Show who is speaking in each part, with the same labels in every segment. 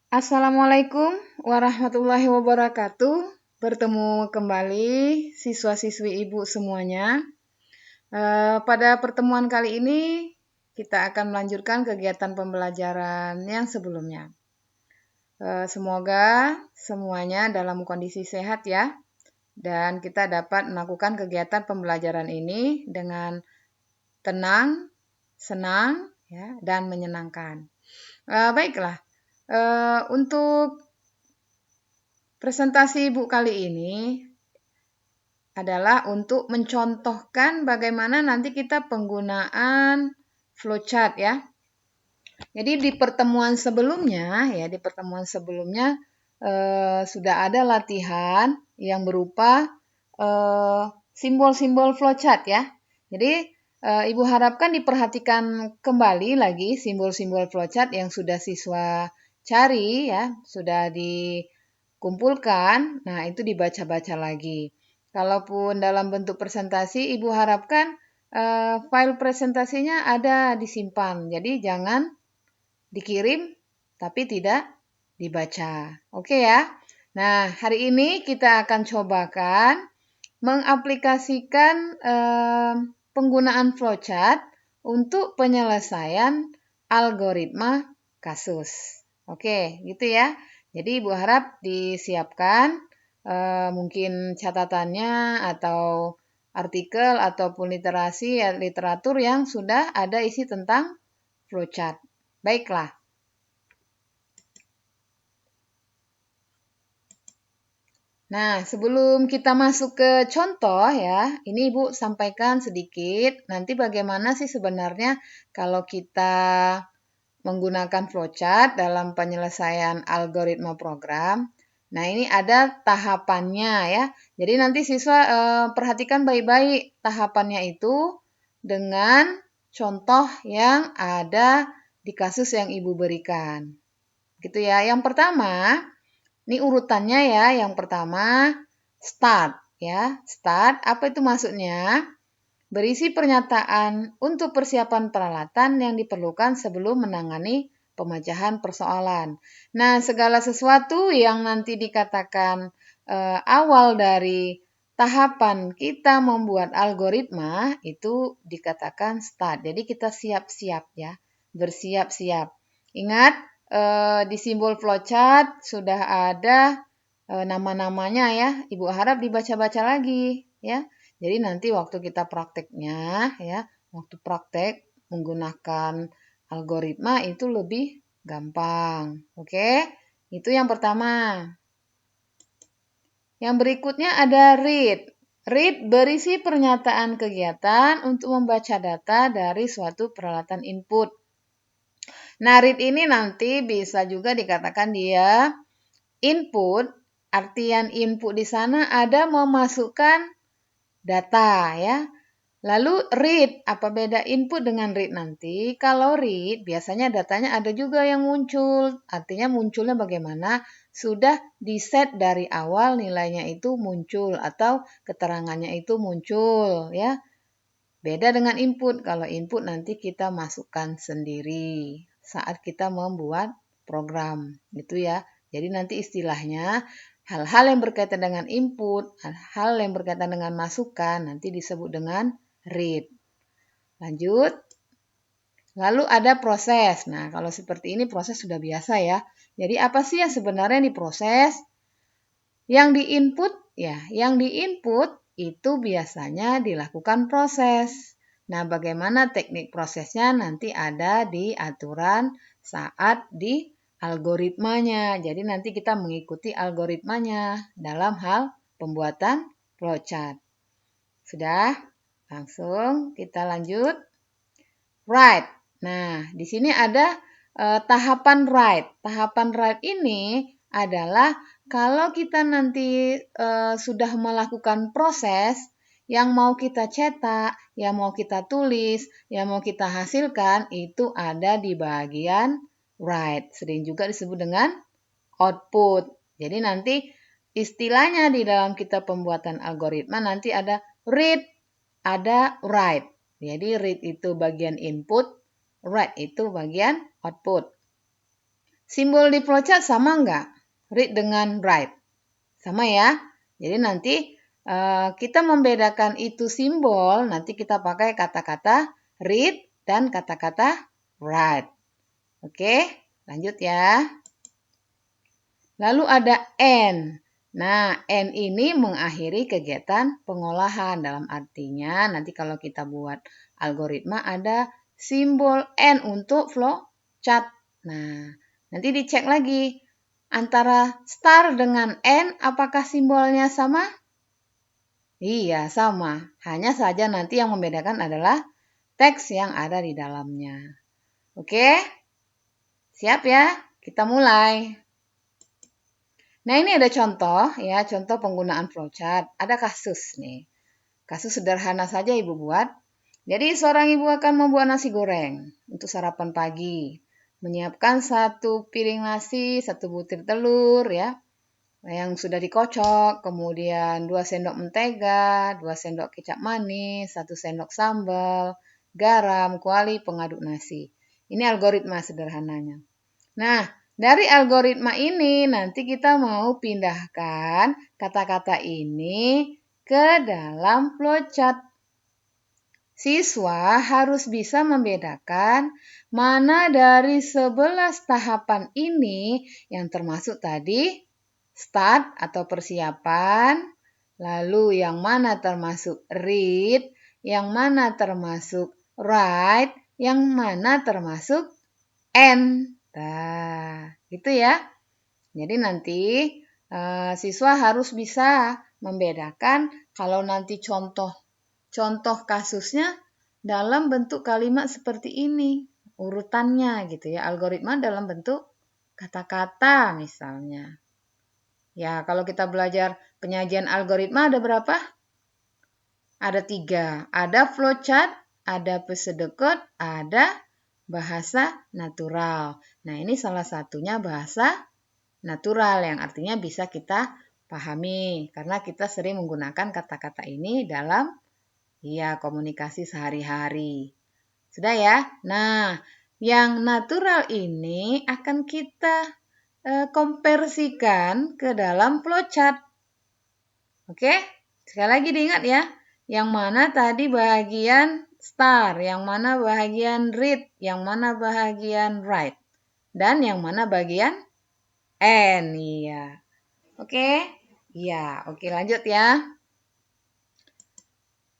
Speaker 1: Assalamualaikum warahmatullahi wabarakatuh. Bertemu kembali siswa-siswi Ibu semuanya. Pada pertemuan kali ini kita akan melanjutkan kegiatan pembelajaran yang sebelumnya. Semoga semuanya dalam kondisi sehat ya, dan kita dapat melakukan kegiatan pembelajaran ini dengan tenang, senang, ya, dan menyenangkan. Baiklah, untuk presentasi Ibu kali ini adalah untuk mencontohkan bagaimana nanti kita penggunaan flowchart ya. Jadi di pertemuan sebelumnya sudah ada latihan yang berupa simbol-simbol flowchart ya. Jadi Ibu harapkan diperhatikan kembali lagi simbol-simbol flowchart yang sudah siswa cari ya, sudah dikumpulkan. Nah, itu dibaca-baca lagi. Kalaupun dalam bentuk presentasi, Ibu harapkan file presentasinya ada disimpan. Jadi jangan dikirim tapi tidak dibaca. Oke ya. Nah, hari ini kita akan cobakan mengaplikasikan penggunaan flowchart untuk penyelesaian algoritma kasus. Oke, gitu ya. Jadi Ibu harap disiapkan mungkin catatannya atau artikel ataupun literatur yang sudah ada isi tentang flowchart. Baiklah. Nah, sebelum kita masuk ke contoh ya, ini Ibu sampaikan sedikit nanti bagaimana sih sebenarnya kalau kita menggunakan flowchart dalam penyelesaian algoritma program. Nah, ini ada tahapannya ya. Jadi nanti siswa perhatikan baik-baik tahapannya itu dengan contoh yang ada di kasus yang Ibu berikan. Gitu ya. Yang pertama, ini urutannya ya. Yang pertama, start ya. Start, apa itu maksudnya? Berisi pernyataan untuk persiapan peralatan yang diperlukan sebelum menangani pemecahan persoalan. Nah, segala sesuatu yang nanti dikatakan awal dari tahapan kita membuat algoritma itu dikatakan start. Jadi kita siap-siap ya, bersiap-siap. Ingat, di simbol flowchart sudah ada nama-namanya ya. Ibu harap dibaca-baca lagi ya. Jadi nanti waktu kita prakteknya ya, waktu praktek menggunakan algoritma itu lebih gampang. Oke? Itu yang pertama. Yang berikutnya ada read. Read berisi pernyataan kegiatan untuk membaca data dari suatu peralatan input. Nah, read ini nanti bisa juga dikatakan dia input. Artian input di sana ada memasukkan data ya. Lalu read, apa beda input dengan read nanti? Kalau read biasanya datanya ada juga yang muncul. Artinya munculnya bagaimana? Sudah di-set dari awal nilainya itu muncul atau keterangannya itu muncul ya. Beda dengan input. Kalau input nanti kita masukkan sendiri saat kita membuat program gitu ya. Jadi nanti istilahnya hal-hal yang berkaitan dengan input, hal yang berkaitan dengan masukan nanti disebut dengan read. Lanjut. Lalu ada proses. Nah, kalau seperti ini proses sudah biasa ya. Jadi apa sih yang sebenarnya diproses? Yang diinput ya, yang diinput itu biasanya dilakukan proses. Nah, bagaimana teknik prosesnya nanti ada di aturan saat di algoritmanya. Jadi nanti kita mengikuti algoritmanya dalam hal pembuatan flowchart. Sudah? Langsung kita lanjut. Write. Nah, di sini ada tahapan write. Tahapan write ini adalah kalau kita nanti sudah melakukan proses yang mau kita cetak, yang mau kita tulis, yang mau kita hasilkan itu ada di bagian write. Sering juga disebut dengan output. Jadi nanti istilahnya di dalam kita pembuatan algoritma nanti ada read, ada write. Jadi read itu bagian input, write itu bagian output. Simbol di flowchart sama nggak? Read dengan write. Sama ya. Jadi nanti kita membedakan itu simbol, nanti kita pakai kata-kata read dan kata-kata write. Oke, lanjut ya. Lalu ada and. Nah, and ini mengakhiri kegiatan pengolahan. Dalam artinya, nanti kalau kita buat algoritma ada simbol and untuk flowchart. Nah, nanti dicek lagi. Antara star dengan and, apakah simbolnya sama? Iya, sama. Hanya saja nanti yang membedakan adalah teks yang ada di dalamnya. Oke? Siap ya? Kita mulai. Nah, ini ada contoh ya, contoh penggunaan flowchart. Ada kasus nih. Kasus sederhana saja Ibu buat. Jadi seorang ibu akan membuat nasi goreng untuk sarapan pagi. Menyiapkan 1 piring nasi, 1 butir telur ya, yang sudah dikocok, kemudian 2 sendok mentega, 2 sendok kecap manis, 1 sendok sambal, garam, kuali pengaduk nasi. Ini algoritma sederhananya. Nah, dari algoritma ini nanti kita mau pindahkan kata-kata ini ke dalam flowchart. Siswa harus bisa membedakan mana dari 11 tahapan ini yang termasuk tadi start atau persiapan, lalu yang mana termasuk read, yang mana termasuk write, yang mana termasuk end. Nah, gitu ya. Jadi nanti siswa harus bisa membedakan kalau nanti contoh kasusnya dalam bentuk kalimat seperti ini, urutannya gitu ya, algoritma dalam bentuk kata-kata misalnya. Ya, kalau kita belajar penyajian algoritma ada berapa? Ada 3. Ada flowchart, ada pseudocode, ada bahasa natural. Nah, ini salah satunya bahasa natural yang artinya bisa kita pahami karena kita sering menggunakan kata-kata ini dalam komunikasi sehari-hari. Sudah ya? Nah, yang natural ini akan kita konversikan ke dalam flowchart. Oke? Sekali lagi diingat ya. Yang mana tadi bagian star, yang mana bagian read, yang mana bagian write, dan yang mana bagian end. Iya. Oke? Iya, oke lanjut ya.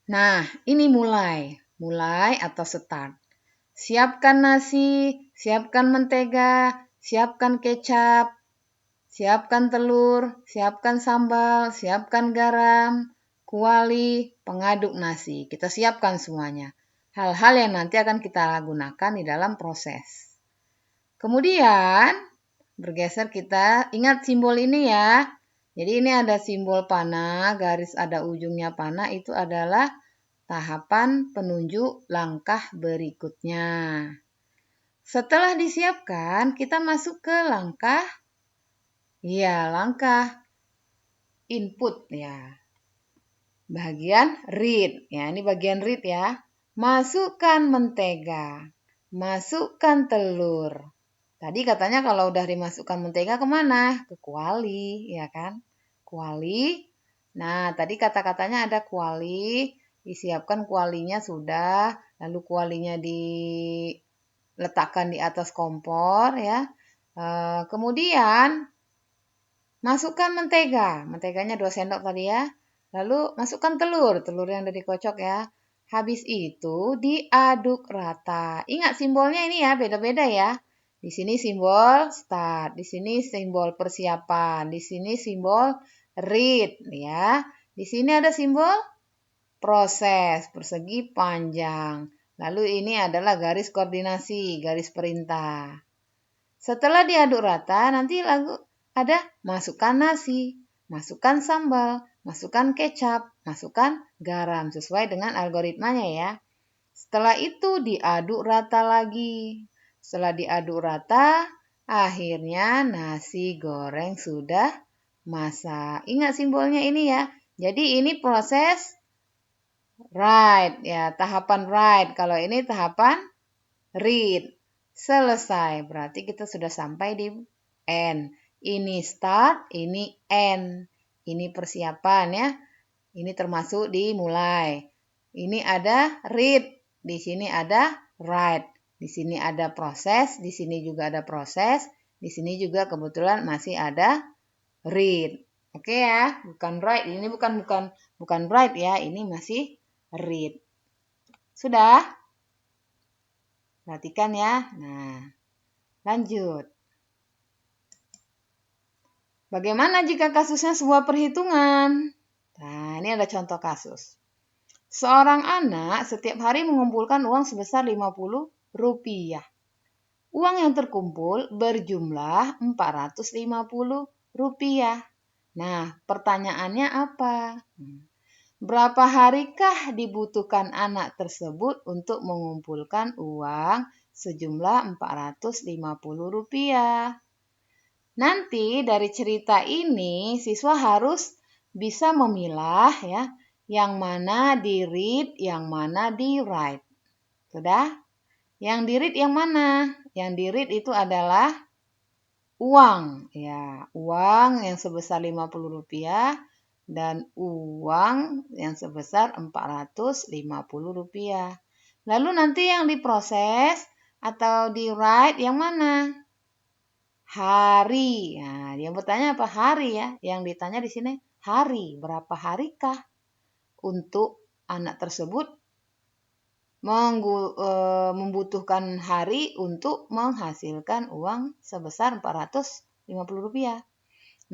Speaker 1: Nah, ini mulai. Mulai atau start. Siapkan nasi, siapkan mentega, siapkan kecap, siapkan telur, siapkan sambal, siapkan garam, kuali, pengaduk nasi. Kita siapkan semuanya. Hal-hal yang nanti akan kita gunakan di dalam proses. Kemudian, bergeser kita, ingat simbol ini ya. Jadi ini ada simbol panah, garis ada ujungnya panah, itu adalah tahapan penunjuk langkah berikutnya. Setelah disiapkan, kita masuk ke langkah input ya. Bagian read, ya ini bagian read ya. Masukkan mentega, masukkan telur. Tadi katanya kalau udah dimasukkan mentega kemana? Ke kuali, ya kan? Kuali. Nah, tadi kata-katanya ada kuali. Disiapkan kualinya sudah, lalu kualinya diletakkan di atas kompor ya. Kemudian masukkan mentega, menteganya 2 sendok tadi ya. Lalu masukkan telur yang udah dikocok ya. Habis itu diaduk rata. Ingat simbolnya ini ya, beda-beda ya. Di sini simbol start, di sini simbol persiapan, di sini simbol read ya. Di sini ada simbol proses persegi panjang. Lalu ini adalah garis koordinasi, garis perintah. Setelah diaduk rata, nanti ada masukkan nasi, masukkan sambal, masukkan kecap, masukkan garam sesuai dengan algoritmanya ya. Setelah itu diaduk rata lagi. Setelah diaduk rata, akhirnya nasi goreng sudah masak. Ingat simbolnya ini ya. Jadi ini proses write ya, tahapan write. Kalau ini tahapan read. Selesai. Berarti kita sudah sampai di end. Ini start, ini end. Ini persiapan ya. Ini termasuk dimulai. Ini ada read, di sini ada write. Di sini ada proses, di sini juga ada proses, di sini juga kebetulan masih ada read. Oke ya, bukan write. Ini bukan write ya, ini masih read. Sudah? Perhatikan ya. Nah, lanjut. Bagaimana jika kasusnya sebuah perhitungan? Nah, ini ada contoh kasus. Seorang anak setiap hari mengumpulkan uang sebesar Rp50. Uang yang terkumpul berjumlah Rp450. Nah, pertanyaannya apa? Berapa harikah dibutuhkan anak tersebut untuk mengumpulkan uang sejumlah Rp450? Nanti dari cerita ini siswa harus bisa memilah ya, yang mana di read, yang mana di write. Sudah? Yang di read yang mana? Yang di read itu adalah uang, ya, uang yang sebesar Rp50 dan uang yang sebesar Rp450. Lalu nanti yang diproses atau di write yang mana? Hari. Nah, dia bertanya apa? Hari ya. Yang ditanya di sini hari. Berapa harikah untuk anak tersebut membutuhkan hari untuk menghasilkan uang sebesar Rp450.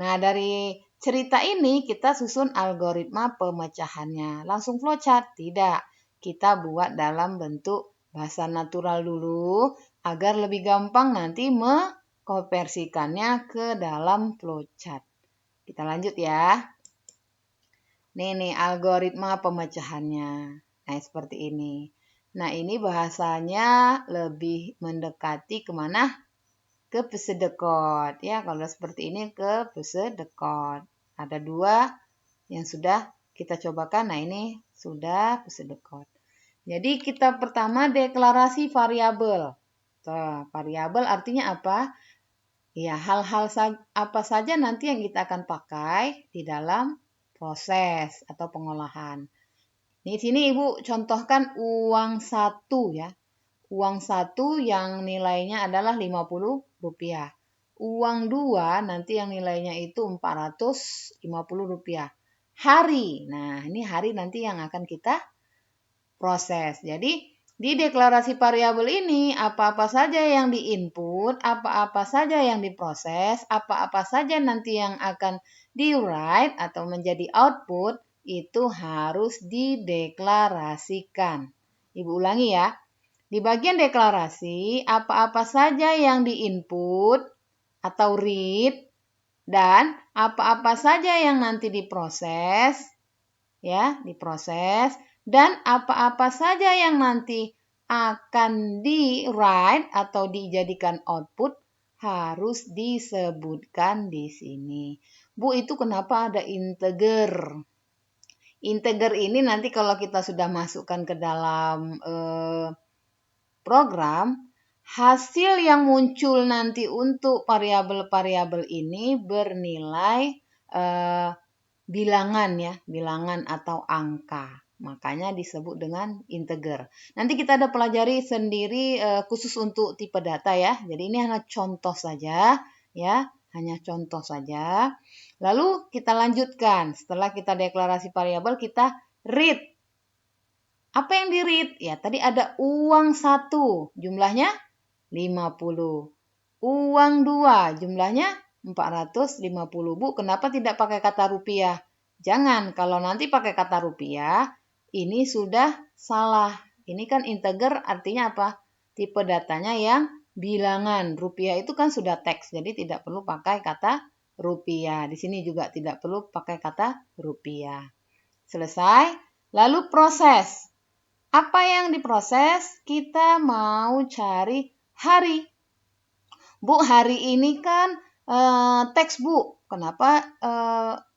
Speaker 1: Nah, dari cerita ini kita susun algoritma pemecahannya. Langsung flowchart? Tidak. Kita buat dalam bentuk bahasa natural dulu agar lebih gampang nanti konversikannya ke dalam flowchart. Kita lanjut ya. Nih algoritma pemecahannya. Nah, seperti ini. Nah, ini bahasanya lebih mendekati kemana? Ke pseudocode. Ya, kalau seperti ini ke pseudocode. Ada 2 yang sudah kita cobakan. Nah, ini sudah pseudocode. Jadi, kita pertama deklarasi variabel. Variabel artinya apa? Ya, hal-hal apa saja nanti yang kita akan pakai di dalam proses atau pengolahan. Di sini Ibu contohkan uang 1 ya. Uang 1 yang nilainya adalah Rp50. Uang 2 nanti yang nilainya itu Rp450. Hari. Nah, ini hari nanti yang akan kita proses. Jadi, di deklarasi variabel ini, apa-apa saja yang diinput, apa-apa saja yang diproses, apa-apa saja nanti yang akan di-write atau menjadi output, itu harus dideklarasikan. Ibu ulangi ya. Di bagian deklarasi, apa-apa saja yang diinput atau read, dan apa-apa saja yang nanti diproses, ya, diproses, dan apa-apa saja yang nanti akan di-write atau dijadikan output harus disebutkan di sini. Bu, itu kenapa ada integer? Integer ini nanti kalau kita sudah masukkan ke dalam program, hasil yang muncul nanti untuk variabel-variabel ini bernilai bilangan ya, bilangan atau angka. Makanya disebut dengan integer. Nanti kita ada pelajari sendiri khusus untuk tipe data ya. Jadi ini hanya contoh saja ya, hanya contoh saja. Lalu kita lanjutkan. Setelah kita deklarasi variabel, kita read. Apa yang di-read? Ya, tadi ada uang 1, jumlahnya 50. Uang 2, jumlahnya 450. Bu, kenapa tidak pakai kata rupiah? Jangan, kalau nanti pakai kata rupiah, ini sudah salah. Ini kan integer artinya apa? Tipe datanya yang bilangan. Rupiah itu kan sudah teks, jadi tidak perlu pakai kata rupiah. Di sini juga tidak perlu pakai kata rupiah. Selesai. Lalu proses. Apa yang diproses? Kita mau cari hari. Bu, hari ini kan teks Bu. Kenapa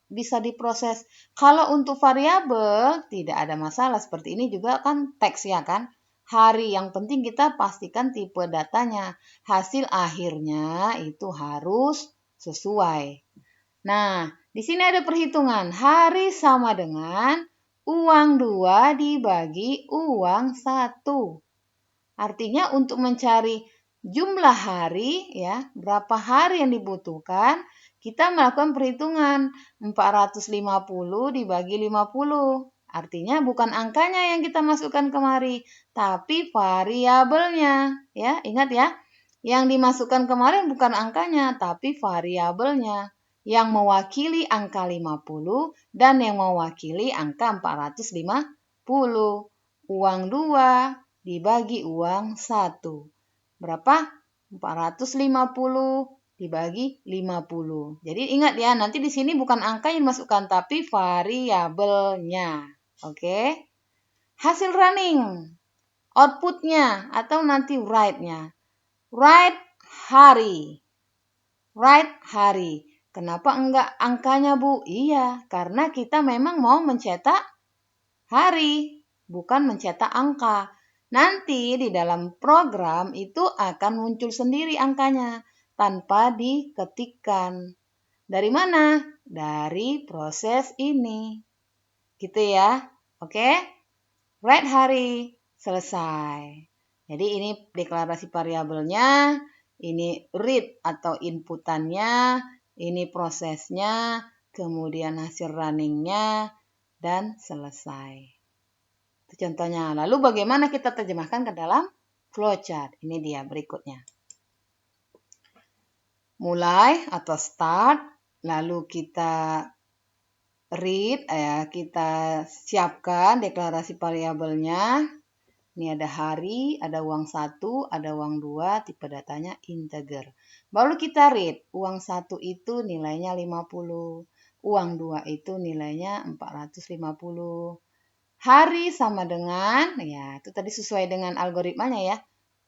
Speaker 1: bisa diproses? Kalau untuk variabel tidak ada masalah. Seperti ini juga kan teks ya kan. hari. Yang penting kita pastikan tipe datanya. Hasil akhirnya itu harus sesuai. Nah, di sini ada perhitungan. Hari sama dengan uang 2 dibagi uang 1. Artinya untuk mencari jumlah hari, ya, berapa hari yang dibutuhkan, kita melakukan perhitungan 450 dibagi 50. Artinya bukan angkanya yang kita masukkan kemari, tapi variabelnya. Ya, ingat ya. Yang dimasukkan kemarin bukan angkanya, tapi variabelnya. Yang mewakili angka 50 dan yang mewakili angka 450. Uang 2 dibagi uang 1. Berapa? 450 dibagi 50. Jadi ingat ya, nanti di sini bukan angka yang dimasukkan, tapi variabelnya. Oke? Hasil running, outputnya atau nanti write-nya. Write hari. Write hari. Kenapa enggak angkanya, Bu? Iya, karena kita memang mau mencetak hari, bukan mencetak angka. Nanti di dalam program itu akan muncul sendiri angkanya tanpa diketikkan. Dari mana? Dari proses ini. Gitu ya. Oke? Write hari, selesai. Jadi ini deklarasi variabelnya, ini read atau inputannya, ini prosesnya, kemudian hasil runningnya, dan selesai. Itu contohnya. Lalu bagaimana kita terjemahkan ke dalam flowchart? Ini dia berikutnya. Mulai atau start, lalu kita read, kita siapkan deklarasi variabelnya. Ini ada hari, ada uang 1, ada uang 2, tipe datanya integer. Baru kita read, uang 1 itu nilainya 50, uang 2 itu nilainya 450. Hari sama dengan, ya itu tadi sesuai dengan algoritmanya ya.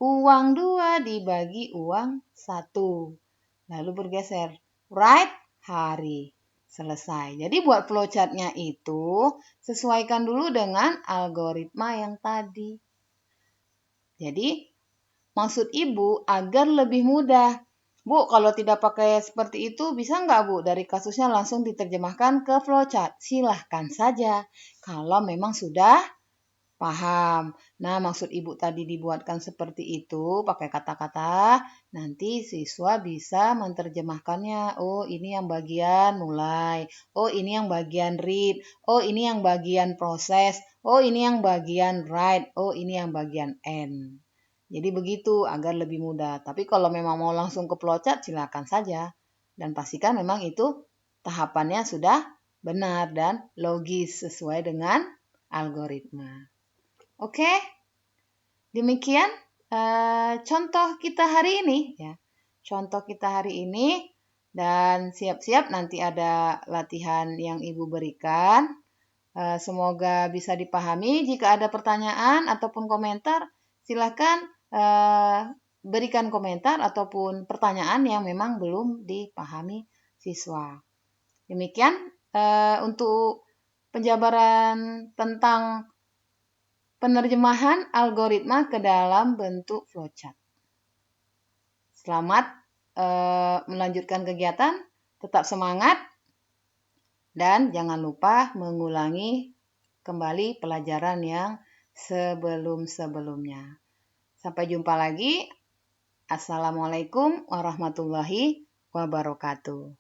Speaker 1: Uang 2 dibagi uang 1. Lalu bergeser. Write hari. Selesai. Jadi buat flowchartnya itu sesuaikan dulu dengan algoritma yang tadi. Jadi maksud Ibu agar lebih mudah. Bu, kalau tidak pakai seperti itu, bisa nggak Bu dari kasusnya langsung diterjemahkan ke flowchart? Silahkan saja, kalau memang sudah paham. Nah, maksud Ibu tadi dibuatkan seperti itu, pakai kata-kata, nanti siswa bisa menerjemahkannya. Oh, ini yang bagian mulai. Oh, ini yang bagian read. Oh, ini yang bagian proses. Oh, ini yang bagian write. Oh, ini yang bagian end. Jadi begitu agar lebih mudah. Tapi kalau memang mau langsung ke flowchart, silakan saja. Dan pastikan memang itu tahapannya sudah benar dan logis sesuai dengan algoritma. Oke, demikian contoh kita hari ini. Ya. Contoh kita hari ini dan siap-siap nanti ada latihan yang Ibu berikan. Semoga bisa dipahami. Jika ada pertanyaan ataupun komentar, silakan berikan komentar ataupun pertanyaan yang memang belum dipahami siswa. Demikian untuk penjabaran tentang penerjemahan algoritma ke dalam bentuk flowchart. Selamat melanjutkan kegiatan, tetap semangat, dan jangan lupa mengulangi kembali pelajaran yang sebelum-sebelumnya. Sampai jumpa lagi. Assalamualaikum warahmatullahi wabarakatuh.